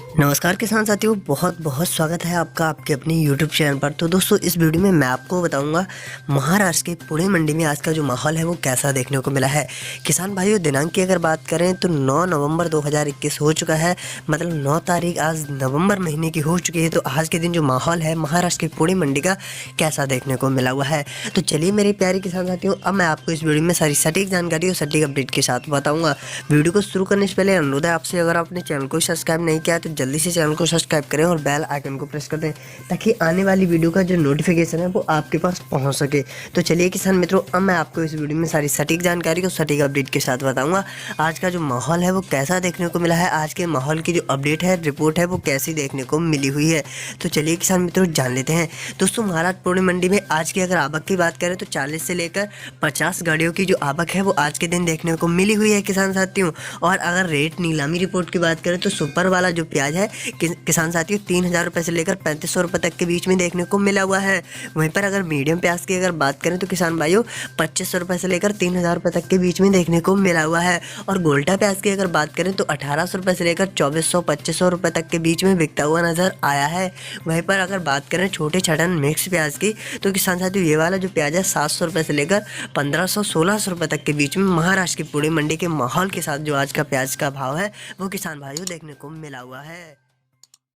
नमस्कार किसान साथियों, बहुत बहुत स्वागत है आपका आपके अपने YouTube चैनल पर। तो दोस्तों, इस वीडियो में मैं आपको बताऊंगा महाराष्ट्र के पुणे मंडी में आज का जो माहौल है वो कैसा देखने को मिला है। किसान भाइयों, दिनांक की अगर बात करें तो 9 नवंबर 2021 हो चुका है, मतलब 9 तारीख आज नवंबर महीने की हो चुकी है। तो आज के दिन जो माहौल है महाराष्ट्र के पुणे मंडी का कैसा देखने को मिला हुआ है, तो चलिए मेरे प्यारे किसान साथियों, अब मैं आपको इस वीडियो में सारी सटीक जानकारी और सटीक अपडेट के साथ बताऊँगा। वीडियो को शुरू करने से पहले अनुरोध है आपसे, अगर आपने चैनल को सब्सक्राइब नहीं किया तो जल्दी से चैनल को सब्सक्राइब करें और बेल आइकन को प्रेस कर दें ताकि आने वाली वीडियो का जो नोटिफिकेशन है वो आपके पास पहुंच सके। तो चलिए किसान मित्रों, अब मैं आपको इस वीडियो में सारी सटीक जानकारी और सटीक अपडेट के साथ बताऊंगा आज का जो माहौल है वो कैसा देखने को मिला है, आज के माहौल की जो अपडेट है, रिपोर्ट है, वो कैसी देखने को मिली हुई है। तो चलिए किसान मित्रों जान लेते हैं। दोस्तों, महाराष्ट्र पुणे मंडी में आज की अगर आवक की बात करें तो 40 से लेकर 50 गाड़ियों की जो आवक है वो आज के दिन देखने को मिली हुई है किसान साथियों। और अगर रेट नीलामी रिपोर्ट की बात करें तो सुपर वाला जो प्याज है किसान साथियों 3000 रुपये से लेकर 3500 रुपये तक के बीच में देखने को मिला हुआ है। वहीं पर अगर मीडियम प्याज की अगर बात करें तो किसान भाइयों 2500 रुपये से लेकर 3000 रुपये तक के बीच में देखने को मिला हुआ है। और गोल्टा प्याज की अगर बात करें तो 1800 रुपये से लेकर 2400-2500 रुपये तक के बीच में बिकता हुआ नजर आया है। वहीं पर अगर बात करें छोटे छटन मिक्स प्याज की तो किसान साथियों ये वाला जो प्याज है 700 रुपये से लेकर 1500-1600 रुपये तक के बीच में महाराष्ट्र की पुणे मंडी के माहौल के साथ जो आज का प्याज का भाव है वो किसान भाइयों देखने को मिला हुआ है।